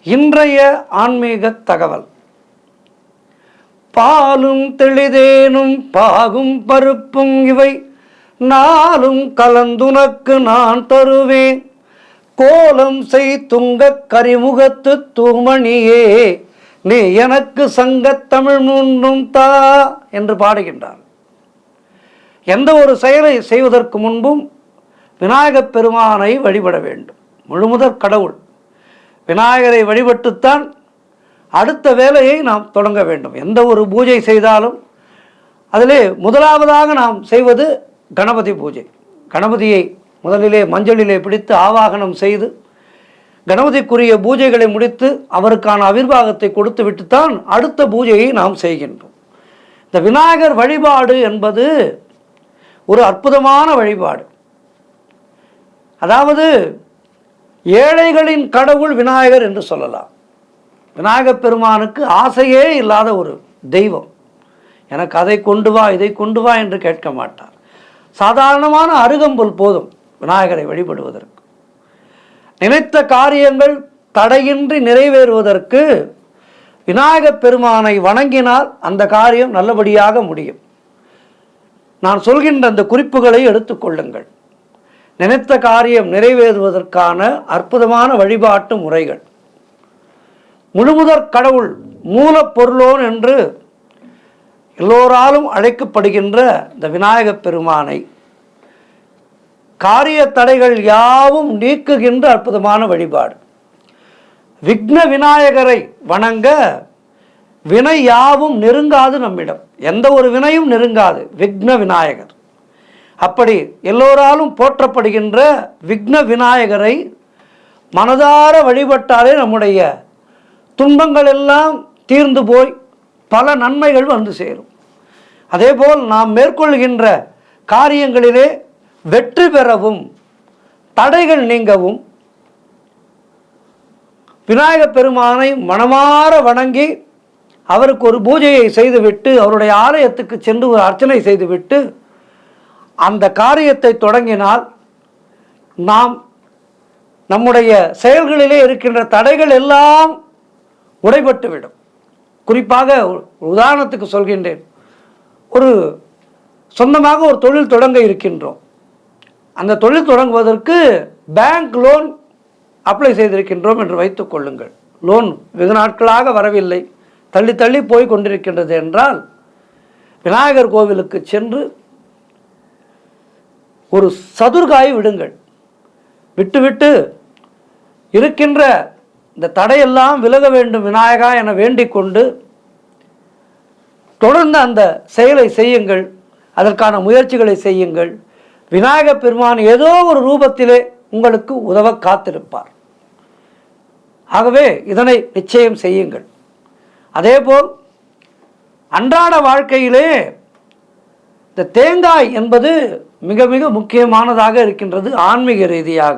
இன்றைய ஆன்மீக தகவல். பாலும் தெளிதேனும் பாகும் பருப்பும் இவை நாளும் கலந்துனக்கு நான் தருவேன், கோலம் செய் துங்கக் கரிமுகத்து தூமணியே நீ எனக்கு சங்கத் தமிழ் மூன்றும் தா என்று பாடுகின்றார். எந்த ஒரு செயலை செய்வதற்கு முன்பும் விநாயகப் பெருமானை வழிபட வேண்டும். முழுமுதற் கடவுள் விநாயகரை வழிபட்டுத்தான் அடுத்த வேலையை நாம் தொடங்க வேண்டும். எந்த ஒரு பூஜை செய்தாலும் அதிலே முதலாவதாக நாம் செய்வது கணபதி பூஜை. கணபதியை முதலிலே மஞ்சளிலே பிடித்து ஆவாகனம் செய்து கணபதிக்குரிய பூஜைகளை முடித்து அவருக்கான அவிர்வாகத்தை கொடுத்து விட்டுத்தான் அடுத்த பூஜையை நாம் செய்கின்றோம். இந்த விநாயகர் வழிபாடு என்பது ஒரு அற்புதமான வழிபாடு. அதாவது ஏழைகளின் கடவுள் விநாயகர் என்று சொல்லலாம். விநாயகப் பெருமானுக்கு ஆசையே இல்லாத ஒரு தெய்வம். எனக்கு அதை கொண்டு வா இதை கொண்டு வா என்று கேட்க மாட்டார். சாதாரணமான அருகம்புல் போதும் விநாயகரை வழிபடுவதற்கு. நினைத்த காரியங்கள் தடையின்றி நிறைவேறுவதற்கு விநாயகப் பெருமானை வணங்கினால் அந்த காரியம் நல்லபடியாக முடியும். நான் சொல்கின்ற அந்த குறிப்புகளை எடுத்துக்கொள்ளுங்கள். நினைத்த காரியம் நிறைவேறுவதற்கான அற்புதமான வழிபாட்டு முறைகள். முழுமுதற் கடவுள் மூலப்பொருளோன் என்று எல்லோராலும் அழைக்கப்படுகின்ற இந்த விநாயகப் பெருமானை காரிய தடைகள் யாவும் நீக்குகின்ற அற்புதமான வழிபாடு. விக்ன விநாயகரை வணங்க வினை யாவும் நெருங்காது. நம்மிடம் எந்த ஒரு வினையும் நெருங்காது விக்ன விநாயகர். அப்படி எல்லோராலும் போற்றப்படுகின்ற விக்ன விநாயகரை மனதார வழிபட்டாலே நம்முடைய துன்பங்கள் எல்லாம் தீர்ந்து போய் பல நன்மைகள் வந்து சேரும். அதேபோல் நாம் மேற்கொள்கின்ற காரியங்களிலே வெற்றி பெறவும் தடைகள் நீங்கவும் விநாயகப் பெருமானை மனமாற வணங்கி அவருக்கு ஒரு பூஜையை செய்துவிட்டு அவருடைய ஆலயத்துக்கு சென்று ஒரு அர்ச்சனை செய்துவிட்டு அந்த காரியத்தை தொடங்கினால் நாம் நம்முடைய செயல்களிலே இருக்கின்ற தடைகள் எல்லாம் உடைபட்டுவிடும். குறிப்பாக உதாரணத்துக்கு சொல்கின்றேன். ஒரு சொந்தமாக ஒரு தொழில் தொடங்க இருக்கின்றோம். அந்த தொழில் தொடங்குவதற்கு பேங்க் லோன் அப்ளை செய்திருக்கின்றோம் என்று வைத்துக் கொள்ளுங்கள். லோன் வெகு நாட்களாக வரவில்லை, தள்ளி தள்ளி போய் கொண்டிருக்கின்றது என்றால் விநாயகர் கோவிலுக்கு சென்று ஒரு சதுர்காய் விடுங்கள். விட்டுவிட்டு இருக்கின்ற இந்த தடையெல்லாம் விலக வேண்டும் விநாயகா என வேண்டிக் கொண்டு தொடர்ந்து அந்த செயலை செய்யுங்கள். அதற்கான முயற்சிகளை செய்யுங்கள். விநாயகப் பெருமான் ஏதோ ஒரு ரூபத்திலே உங்களுக்கு உதவ காத்திருப்பார். ஆகவே இதனை நிச்சயம் செய்யுங்கள். அதேபோல் அன்றாட வாழ்க்கையிலே இந்த தேங்காய் என்பது மிக மிக முக்கியமானதாக இருக்கின்றது. ஆன்மீக ரீதியாக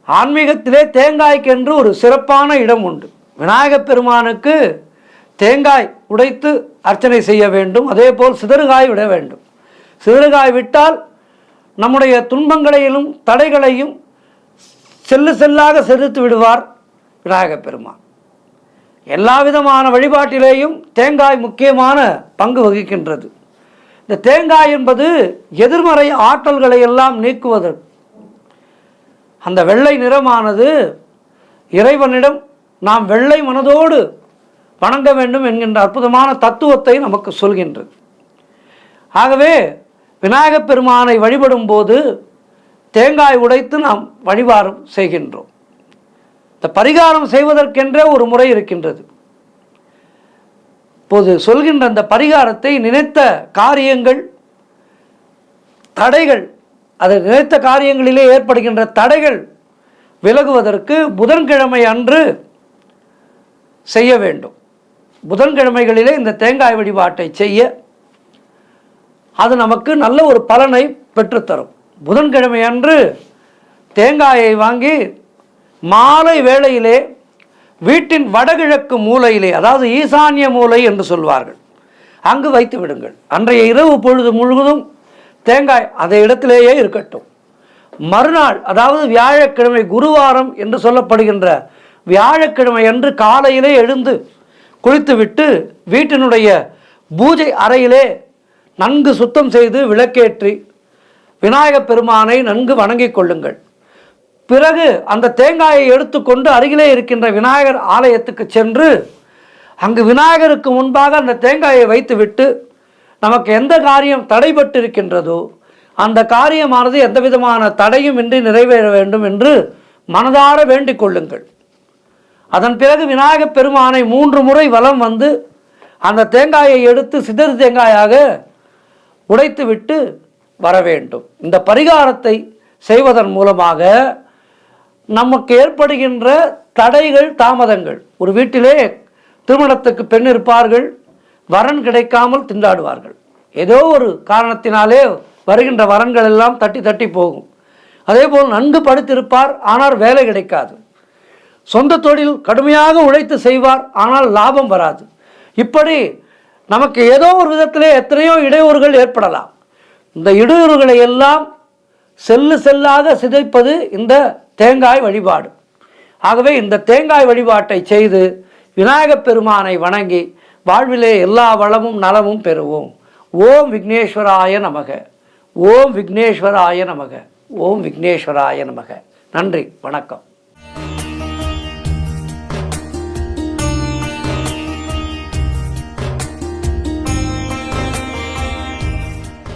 ஆன்மீகத்திலே தேங்காய்க்கென்று ஒரு சிறப்பான இடம் உண்டு. விநாயகப் பெருமானுக்கு தேங்காய் உடைத்து அர்ச்சனை செய்ய வேண்டும். அதேபோல் சிதறுகாய் விட வேண்டும். சிதறுகாய் விட்டால் நம்முடைய துன்பங்களையும் தடைகளையும் செல்லு செல்லாக செலுத்து விடுவார் விநாயகப் பெருமான். எல்லா விதமான வழிபாட்டிலேயும் தேங்காய் முக்கியமான பங்கு வகிக்கின்றது. இந்த தேங்காய் என்பது எதிர்மறை ஆற்றல்களை எல்லாம் நீக்குவதற்கு அந்த வெள்ளை நிறமானது இறைவனிடம் நாம் வெள்ளை மனதோடு வணங்க வேண்டும் என்கின்ற அற்புதமான தத்துவத்தை நமக்கு சொல்கின்றது. ஆகவே விநாயகப் பெருமானை வழிபடும் போது தேங்காய் உடைத்து நாம் வழிபாடு செய்கின்றோம். இந்த பரிகாரம் செய்வதற்கென்றே ஒரு முறை இருக்கின்றது. இப்போது சொல்கின்ற அந்த பரிகாரத்தை நினைத்த காரியங்கள் தடைகள் அது நினைத்த காரியங்களிலே ஏற்படுகின்ற தடைகள் விலகுவதற்கு புதன்கிழமை அன்று செய்ய வேண்டும். புதன்கிழமைகளிலே இந்த தேங்காய் வழிபாட்டை செய்ய அது நமக்கு நல்ல ஒரு பலனை பெற்றுத்தரும். புதன்கிழமை அன்று தேங்காயை வாங்கி மாலை வேளையிலே வீட்டின் வடகிழக்கு மூலையிலே, அதாவது ஈசான்ய மூலை என்று சொல்வார்கள், அங்கு வைத்து விடுங்கள். அன்றைய இரவு பொழுது முழுவதும் தேங்காய் அந்த இடத்திலேயே இருக்கட்டும். மறுநாள், அதாவது வியாழக்கிழமை, குருவாரம் என்று சொல்லப்படுகின்ற வியாழக்கிழமை அன்று காலையிலே எழுந்து குளித்துவிட்டு வீட்டினுடைய பூஜை அறையிலே நன்கு சுத்தம் செய்து விளக்கேற்றி விநாயகப் பெருமானை நன்கு வணங்கிக் கொள்ளுங்கள். பிறகு அந்த தேங்காயை எடுத்துக்கொண்டு அருகிலே இருக்கின்ற விநாயகர் ஆலயத்துக்கு சென்று அங்கு விநாயகருக்கு முன்பாக அந்த தேங்காயை வைத்துவிட்டு நமக்கு எந்த காரியம் தடைபட்டு இருக்கின்றதோ அந்த காரியமானது எந்த விதமான தடையும் இன்றி நிறைவேற வேண்டும் என்று மனதார வேண்டிக் கொள்ளுங்கள். அதன் பிறகு விநாயகப் பெருமானை 3 முறை வலம் வந்து அந்த தேங்காயை எடுத்து சிதறு தேங்காயாக உடைத்துவிட்டு வர வேண்டும். இந்த பரிகாரத்தை செய்வதன் மூலமாக நமக்கு ஏற்படுகின்ற தடைகள், தாமதங்கள், ஒரு வீட்டிலே திருமணத்துக்கு பெண் இருப்பார்கள், வரன் கிடைக்காமல் திண்டாடுவார்கள். ஏதோ ஒரு காரணத்தினாலே வருகின்ற வரன்கள் எல்லாம் தட்டி தட்டி போகும். அதேபோல் நன்கு படித்திருப்பார், ஆனால் வேலை கிடைக்காது. சொந்த தொழில் கடுமையாக உழைத்து செய்வார், ஆனால் லாபம் வராது. இப்படி நமக்கு ஏதோ ஒரு விதத்திலே எத்தனையோ இடையூறுகள் ஏற்படலாம். இந்த இடையூறுகளை எல்லாம் செல்லாக சிதைப்பது இந்த தேங்காய் வழிபாடு. ஆகவே இந்த தேங்காய் வழிபாட்டை செய்து விநாயகப் பெருமானை வணங்கி வாழ்விலே எல்லா வளமும் நலமும் பெறுவோம். ஓம் விக்னேஸ்வராய நமக. ஓம் விக்னேஸ்வராய நமக. ஓம் விக்னேஸ்வராய நமக. நன்றி, வணக்கம்.